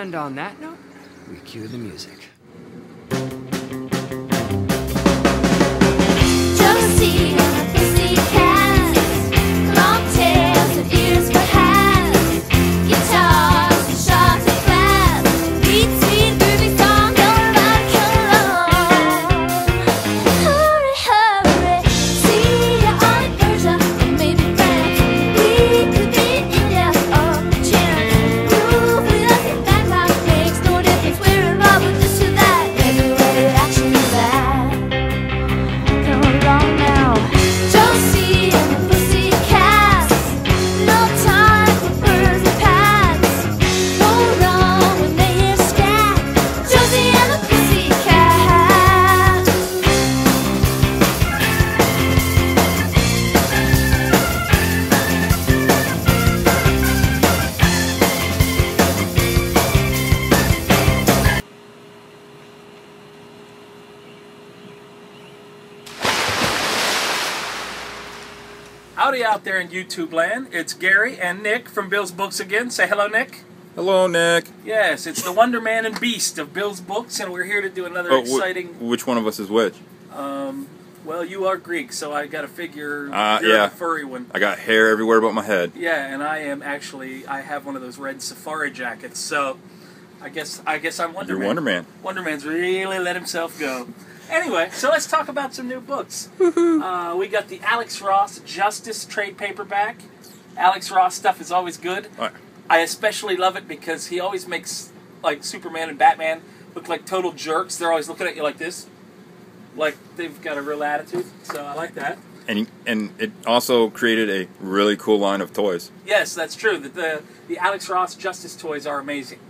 And on that note, we cue the music. Josie and the Pussycats, long tails and ears for hats, guitars and sharks and claps, sweet, sweet, groovy song, come on, come on. Hurry, hurry, see ya on Persia, or maybe France. We could be India or China. Groove with us in Bangkok, makes no difference. We're involved with this or that. Everywhere action is at. Come along now, Josie and the Pussycats. No time for birds and pats. No wrong when they hear scat. Josie and the Pussycats. Howdy out there in YouTube land. It's Gary and Nick from Bill's Books again. Say hello, Nick. Hello, Nick. Yes, it's the Wonder Man and Beast of Bill's Books, and we're here to do another exciting... Which one of us is which? Well, you are Greek, so I got to figure you're yeah. the furry one. I got hair everywhere but my head. Yeah, and I am actually... I have one of those red safari jackets, so I guess I'm Wonder Man. You're Wonder Man. Wonder Man's really let himself go. Anyway, so let's talk about some new books. We got the Alex Ross Justice trade paperback. Alex Ross stuff is always good. Right. I especially love it because he always makes like Superman and Batman look like total jerks. They're always looking at you like this, like they've got a real attitude. So I like that. And it also created a really cool line of toys. Yes, that's true. The Alex Ross Justice toys are amazing.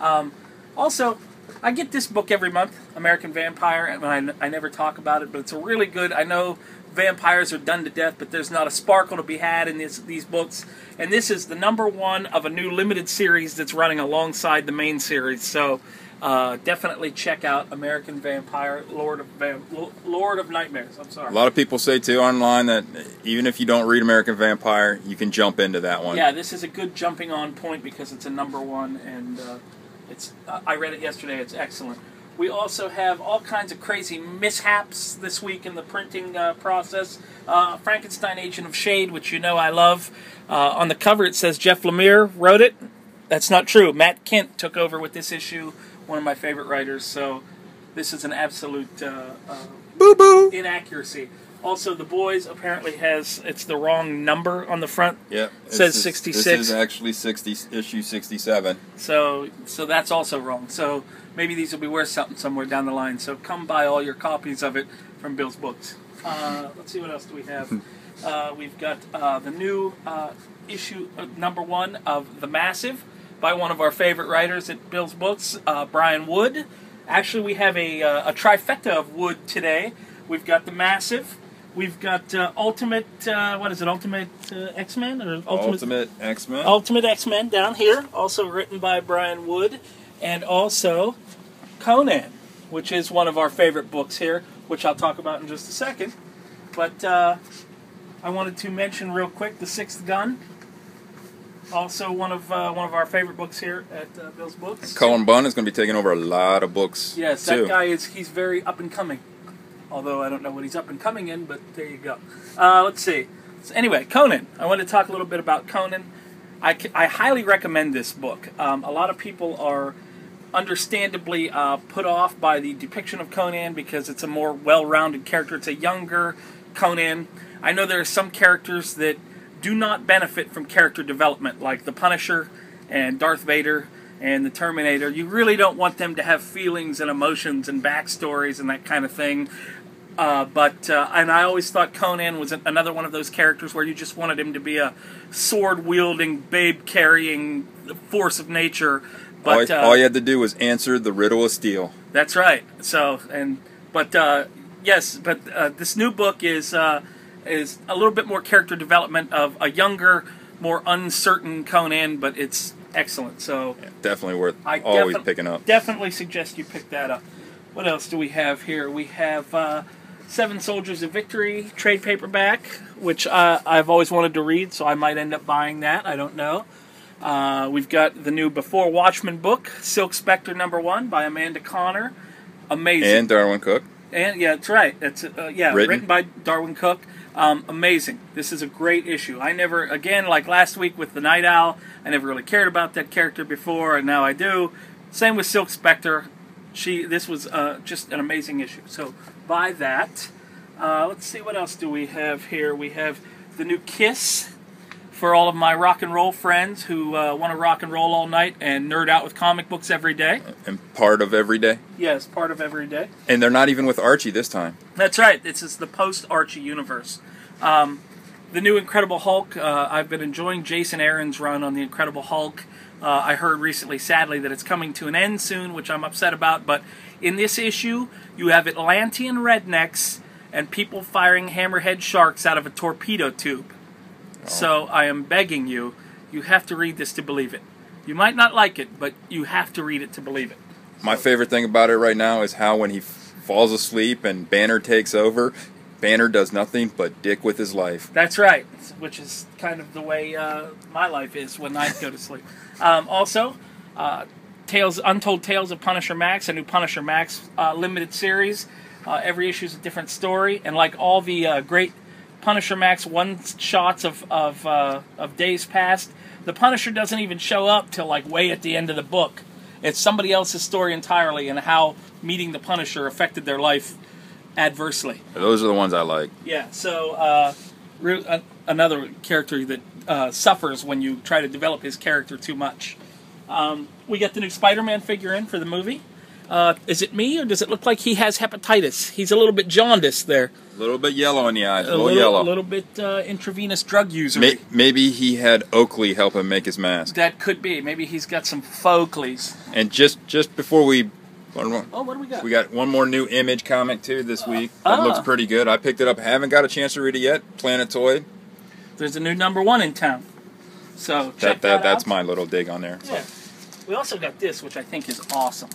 Also, I get this book every month, American Vampire, and I never talk about it, but it's a really good. I know vampires are done to death, but there's not a sparkle to be had in these books. And this is the #1 of a new limited series that's running alongside the main series. So definitely check out American Vampire, Lord of Nightmares. I'm sorry. A lot of people say too online that even if you don't read American Vampire, you can jump into that one. Yeah, this is a good jumping on point because it's a #1, and I read it yesterday. It's excellent. We also have all kinds of crazy mishaps this week in the printing process. Frankenstein Agent of Shade, which you know I love. On the cover it says Jeff Lemire wrote it. That's not true. Matt Kent took over with this issue, one of my favorite writers, so this is an absolute boo-boo inaccuracy. Also, The Boys apparently it's the wrong number on the front. Yeah. It says 66. This is actually issue 67. So that's also wrong. So maybe these will be worth something somewhere down the line. So come buy all your copies of it from Bill's Books. Let's see, what else do we have? We've got the new issue #1 of The Massive by one of our favorite writers at Bill's Books, Brian Wood. Actually, we have a trifecta of Wood today. We've got The Massive. We've got Ultimate, what is it, Ultimate X-Men? Or Ultimate X-Men? Ultimate X-Men down here, also written by Brian Wood. And also Conan, which is one of our favorite books here, which I'll talk about in just a second. But I wanted to mention real quick The Sixth Gun, also one of our favorite books here at Bill's Books. Cullen Bunn is going to be taking over a lot of books. Yes, too. that guy he's very up and coming. Although I don't know what he's up and coming in, but there you go. Let's see. So anyway, Conan. I want to talk a little bit about Conan. I highly recommend this book. A lot of people are understandably put off by the depiction of Conan because it's a more well-rounded character. It's a younger Conan. I know there are some characters that do not benefit from character development, like the Punisher and Darth Vader and the Terminator. You really don't want them to have feelings and emotions and backstories and that kind of thing. And I always thought Conan was another one of those characters where you just wanted him to be a sword-wielding, babe-carrying force of nature. But all you had to do was answer the riddle of steel. That's right. So, this new book is a little bit more character development of a younger, more uncertain Conan, but it's excellent. So yeah, definitely worth picking up. Definitely suggest you pick that up. What else do we have here? We have Seven Soldiers of Victory trade paperback, which I've always wanted to read, so I might end up buying that. I don't know. We've got the new Before Watchman book, Silk Spectre #1 by Amanda Connor. Amazing. And Darwin Cook. And yeah, that's right. That's written by Darwin Cook. Amazing. This is a great issue. I never, again, like last week with the Night Owl, I never really cared about that character before, and now I do. Same with Silk Spectre. This was just an amazing issue. So buy that. Let's see, what else do we have here? We have the new Kiss for all of my rock and roll friends who want to rock and roll all night and nerd out with comic books every day. And part of every day. Yes, part of every day. And they're not even with Archie this time. That's right. This is the post-Archie universe. The new Incredible Hulk, I've been enjoying Jason Aaron's run on the Incredible Hulk. I heard recently, sadly, that it's coming to an end soon, which I'm upset about. But in this issue, you have Atlantean rednecks and people firing hammerhead sharks out of a torpedo tube. Oh. So I am begging you, you have to read this to believe it. You might not like it, but you have to read it to believe it. My favorite thing about it right now is how when he falls asleep and Banner takes over, Banner does nothing but dick with his life. That's right, which is kind of the way my life is when I go to sleep. Also, Untold Tales of Punisher Max, a new Punisher Max limited series. Every issue is a different story, and like all the great Punisher Max one-shots of days past, the Punisher doesn't even show up till like way at the end of the book. It's somebody else's story entirely, and how meeting the Punisher affected their life adversely. Those are the ones I like. Yeah, so another character that suffers when you try to develop his character too much. We got the new Spider-Man figure in for the movie. Is it me, or does it look like he has hepatitis? He's a little bit jaundiced there. A little bit yellow in the eyes, a little yellow. A little bit intravenous drug user. Maybe he had Oakley help him make his mask. That could be. Maybe he's got some Folkleys. And just before we... what do we got? We got one more new Image comic, too, this week. That looks pretty good. I picked it up. Haven't got a chance to read it yet. Planetoid. There's a new #1 in town. So check that out. That's my little dig on there. Yeah. We also got this, which I think is awesome.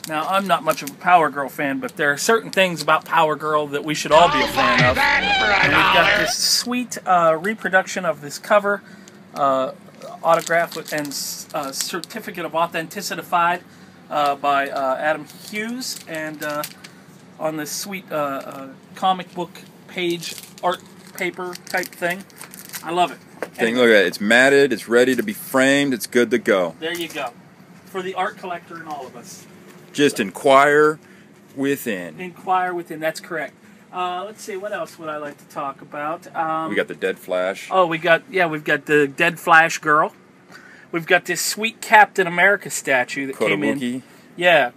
Now, I'm not much of a Power Girl fan, but there are certain things about Power Girl that we should all be a fan of. And we've got this sweet reproduction of this cover, autograph and certificate of authenticity by Adam Hughes, and on this sweet comic book page art paper type thing. I love it. Look at it. It's matted, it's ready to be framed, it's good to go. There you go. For the art collector in all of us. Just inquire within. Inquire within, that's correct. Let's see, what else would I like to talk about? We got the Dead Flash. Oh, we've got the Dead Flash girl. We've got this sweet Captain America statue that came in. Yeah,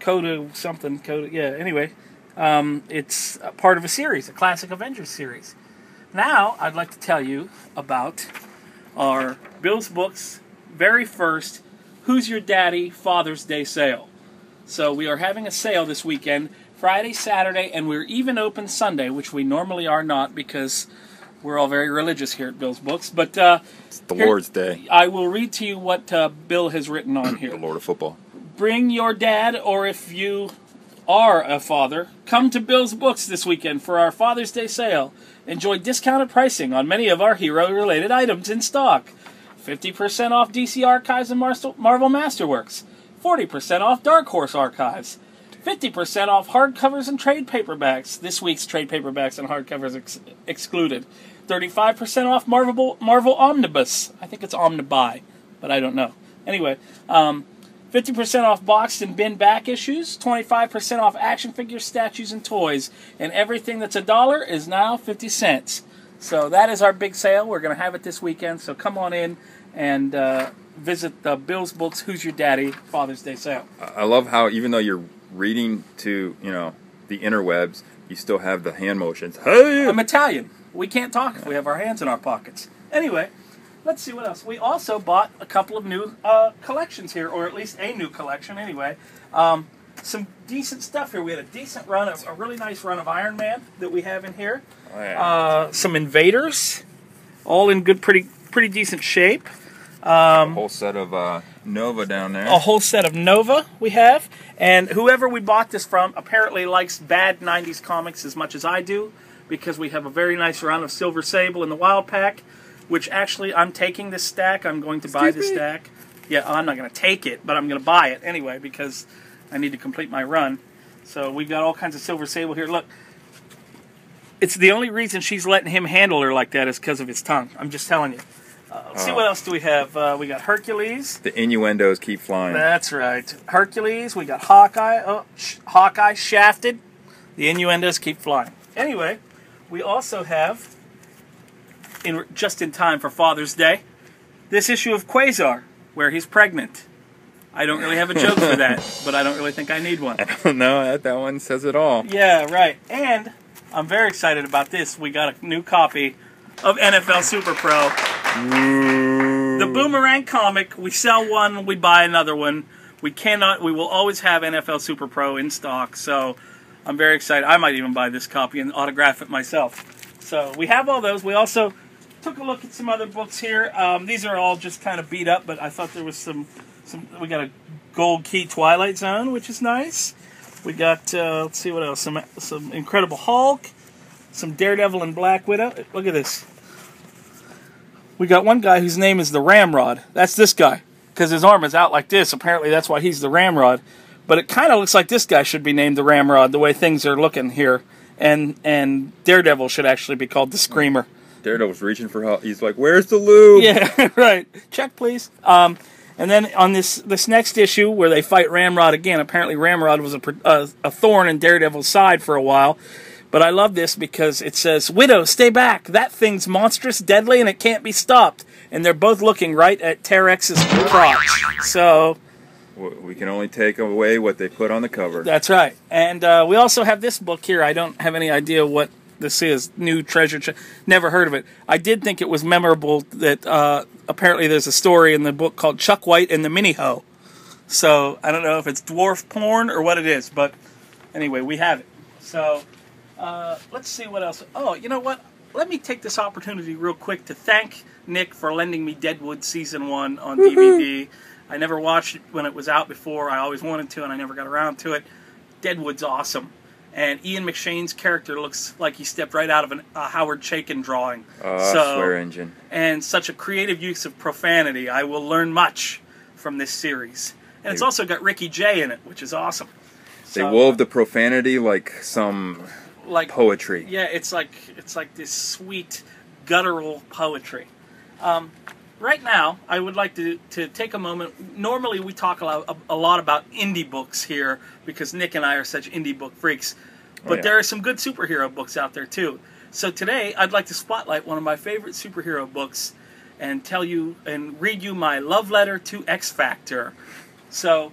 anyway. It's a part of a series, a classic Avengers series. Now, I'd like to tell you about our Bill's Books very first Who's Your Daddy Father's Day sale. So we are having a sale this weekend, Friday, Saturday, and we're even open Sunday, which we normally are not because we're all very religious here at Bill's Books. But it's the Lord's Day. I will read to you what Bill has written on here. The Lord of Football. Bring your dad, or if you are a father, come to Bill's Books this weekend for our Father's Day sale. Enjoy discounted pricing on many of our hero-related items in stock. 50% off DC Archives and Marvel Masterworks. 40% off Dark Horse Archives. 50% off hardcovers and trade paperbacks. This week's trade paperbacks and hardcovers excluded. 35% off Marvel Omnibus. I think it's Omnibuy, but I don't know. Anyway, 50% off boxed and bin back issues. 25% off action figures, statues, and toys. And everything that's $1 is now 50 cents. So that is our big sale. We're going to have it this weekend. So come on in and visit the Bill's Books Who's Your Daddy Father's Day sale. I love how even though you're reading to, the interwebs, you still have the hand motions. Hey! I'm Italian. We can't talk if we have our hands in our pockets. Anyway, let's see what else. We also bought a couple of new collections here, or at least a new collection anyway. Some decent stuff here. We had a decent run, a really nice run of Iron Man that we have in here. Oh, yeah. Some Invaders, all in good, pretty decent shape. A whole set of Nova down there. A whole set of Nova we have. And whoever we bought this from apparently likes bad 90s comics as much as I do, because we have a very nice run of Silver Sable in the Wild Pack, which actually I'm taking this stack. I'm going to buy this stack. Yeah, I'm not going to take it, but I'm going to buy it anyway because I need to complete my run. So we've got all kinds of Silver Sable here. Look, it's the only reason she's letting him handle her like that is because of his tongue. I'm just telling you. Let's see what else do we have. We got Hercules. The innuendos keep flying. That's right. Hercules. We got Hawkeye. Oh, Hawkeye, Shafted. The innuendos keep flying. Anyway, we also have, just in time for Father's Day, this issue of Quasar, where he's pregnant. I don't really have a joke for that, but I don't really think I need one. I don't know. That one says it all. Yeah, right. And I'm very excited about this. We got a new copy of NFL Super Pro. Ooh. The Boomerang comic. We sell one, we buy another one. We will always have NFL Super Pro in stock, so I'm very excited. I might even buy this copy and autograph it myself. So we have all those. We also took a look at some other books here. These are all just kind of beat up, but I thought there was some. We got a Gold Key Twilight Zone, which is nice. We got let's see what else. Some Incredible Hulk, some Daredevil and Black Widow. Look at this. We got one guy whose name is the Ramrod. That's this guy, because his arm is out like this. Apparently, that's why he's the Ramrod. But it kind of looks like this guy should be named the Ramrod, the way things are looking here. And Daredevil should actually be called the Screamer. Daredevil's reaching for help. He's like, "Where's the lube?" Yeah, right. Check, please. And then on this next issue where they fight Ramrod again, apparently Ramrod was a thorn in Daredevil's side for a while. But I love this because it says, "Widow, stay back. That thing's monstrous, deadly, and it can't be stopped." And they're both looking right at Terex's crotch. So we can only take away what they put on the cover. That's right. And we also have this book here. I don't have any idea what this is. New Treasure. Never heard of it. I did think it was memorable that apparently there's a story in the book called Chuck White and the Mini-Ho. So I don't know if it's dwarf porn or what it is. But anyway, we have it. So let's see what else. Oh, you know what? Let me take this opportunity real quick to thank Nick for lending me Deadwood Season 1 on DVD. I never watched it when it was out before. I always wanted to, and I never got around to it. Deadwood's awesome. And Ian McShane's character looks like he stepped right out of a Howard Chaykin drawing. Swear engine. And such a creative use of profanity. I will learn much from this series. And it's also got Ricky Jay in it, which is awesome. They wove the profanity like some poetry. Yeah, it's like this sweet, guttural poetry. Right now, I would like to take a moment. Normally, we talk a lot about indie books here because Nick and I are such indie book freaks. But there are some good superhero books out there, too. So today, I'd like to spotlight one of my favorite superhero books and tell you and read you my love letter to X Factor. So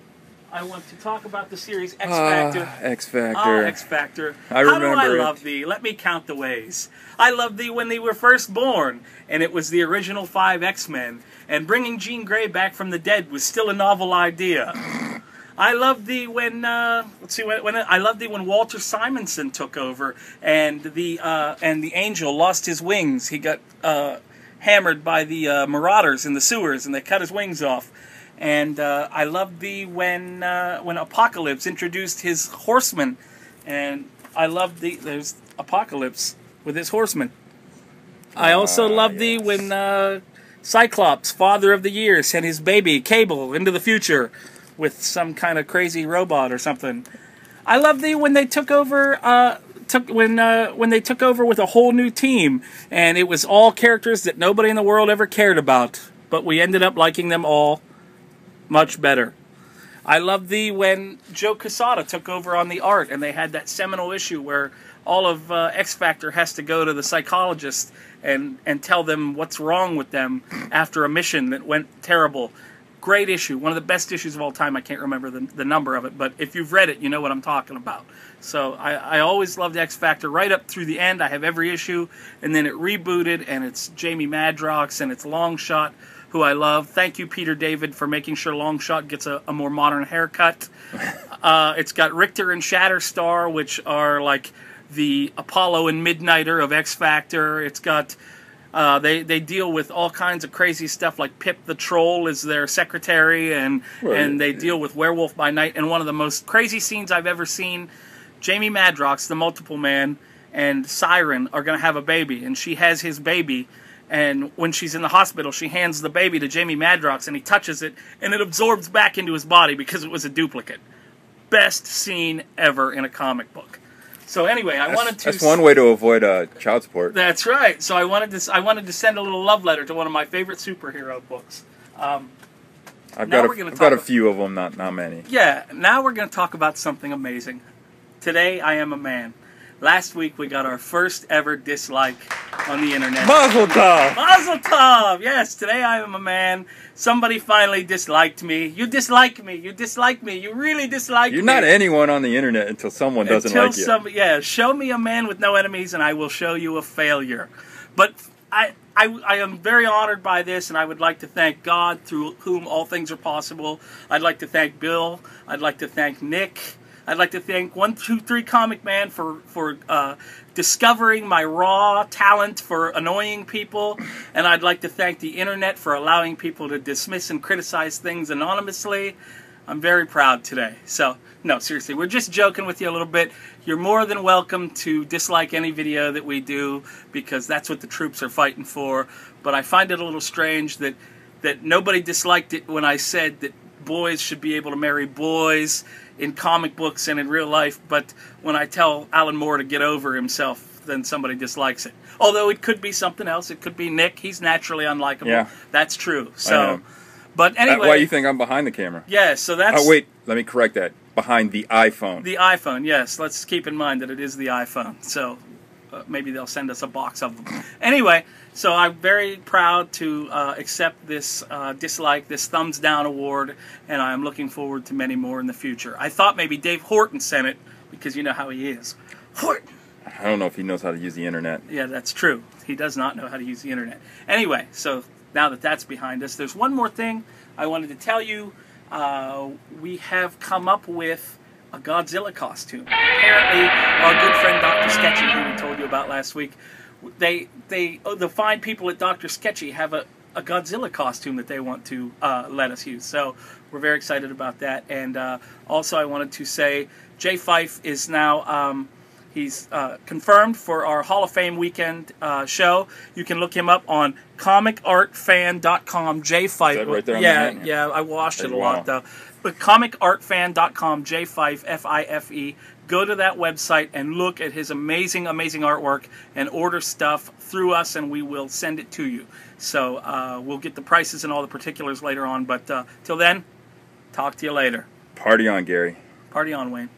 I want to talk about the series X Factor. X Factor. X Factor. I remember How do I love thee? Let me count the ways. I loved thee when they were first born, and it was the original 5 X-Men. And bringing Jean Grey back from the dead was still a novel idea. I loved thee when I loved thee when Walter Simonson took over, and the Angel lost his wings. He got hammered by the marauders in the sewers, and they cut his wings off. And I loved thee when Apocalypse introduced his horsemen, and I loved thee. There's Apocalypse with his horsemen. I also loved thee when Cyclops, Father of the Year, sent his baby Cable into the future with some kind of crazy robot or something. I loved thee when they took over. When they took over with a whole new team, and it was all characters that nobody in the world ever cared about, but we ended up liking them all much better. I loved thee when Joe Quesada took over on the art, and they had that seminal issue where all of X Factor has to go to the psychologist and tell them what's wrong with them after a mission that went terrible. Great issue. One of the best issues of all time. I can't remember the number of it, but if you've read it, you know what I'm talking about. So I always loved X Factor right up through the end. I have every issue, and then it rebooted, and it's Jamie Madrox, and it's Longshot, who I love. Thank you, Peter David, for making sure Longshot gets a more modern haircut. It's got Richter and Shatterstar, which are like the Apollo and Midnighter of X Factor. It's got they deal with all kinds of crazy stuff, like Pip the Troll is their secretary, and they deal with Werewolf by Night. And one of the most crazy scenes I've ever seen, Jamie Madrox, the Multiple Man, and Siren are going to have a baby, and she has his baby, And when she's in the hospital, she hands the baby to Jamie Madrox, and he touches it, and it absorbs back into his body because it was a duplicate. Best scene ever in a comic book. So anyway, I wanted to... That's one way to avoid child support. That's right. So I wanted to send a little love letter to one of my favorite superhero books. I've got a few of them, not many. Yeah, now we're going to talk about something amazing. Today, I am a man. Last week, we got our first ever dislike on the internet. Mazel tov! Mazel tov! Yes, today I am a man. Somebody finally disliked me. You dislike me. You dislike me. You really dislike me. You're not anyone on the internet until someone doesn't like you. Yeah, show me a man with no enemies and I will show you a failure. But I am very honored by this, and I would like to thank God, through whom all things are possible. I'd like to thank Bill. I'd like to thank Nick. I'd like to thank 123 Comic Man for discovering my raw talent for annoying people, and I'd like to thank the internet for allowing people to dismiss and criticize things anonymously. I'm very proud today. So, no, seriously, we're just joking with you a little bit. You're more than welcome to dislike any video that we do, because that's what the troops are fighting for. But I find it a little strange that nobody disliked it when I said that boys should be able to marry boys in comic books and in real life, but when I tell Alan Moore to get over himself, then somebody dislikes it. Although it could be something else. It could be Nick. He's naturally unlikable. Yeah. That's true. So, but anyway. That's why you think I'm behind the camera. Yeah, so that's... Oh, wait. Let me correct that. Behind the iPhone. The iPhone, yes. Let's keep in mind that it is the iPhone. So maybe they'll send us a box of them. Anyway, so I'm very proud to accept this dislike, this thumbs down award, and I'm looking forward to many more in the future. I thought maybe Dave Horton sent it, because you know how he is. Horton! I don't know if he knows how to use the internet. Yeah, that's true. He does not know how to use the internet. Anyway, so now that that's behind us, there's one more thing I wanted to tell you. We have come up with a Godzilla costume. Apparently, our good friend Dr. Sketchy, who we told you about last week, the fine people at Dr. Sketchy have a Godzilla costume that they want to let us use. So we're very excited about that. And also I wanted to say Jay Fife is now... he's confirmed for our Hall of Fame weekend show. You can look him up on comicartfan.com. Jay Fife. Is that right there on the hat? Yeah, I watched it a lot though. But comicartfan.com, Jay Fife, F-I-F-E. Go to that website and look at his amazing, amazing artwork and order stuff through us, and we will send it to you. So we'll get the prices and all the particulars later on. But till then, talk to you later. Party on, Gary. Party on, Wayne.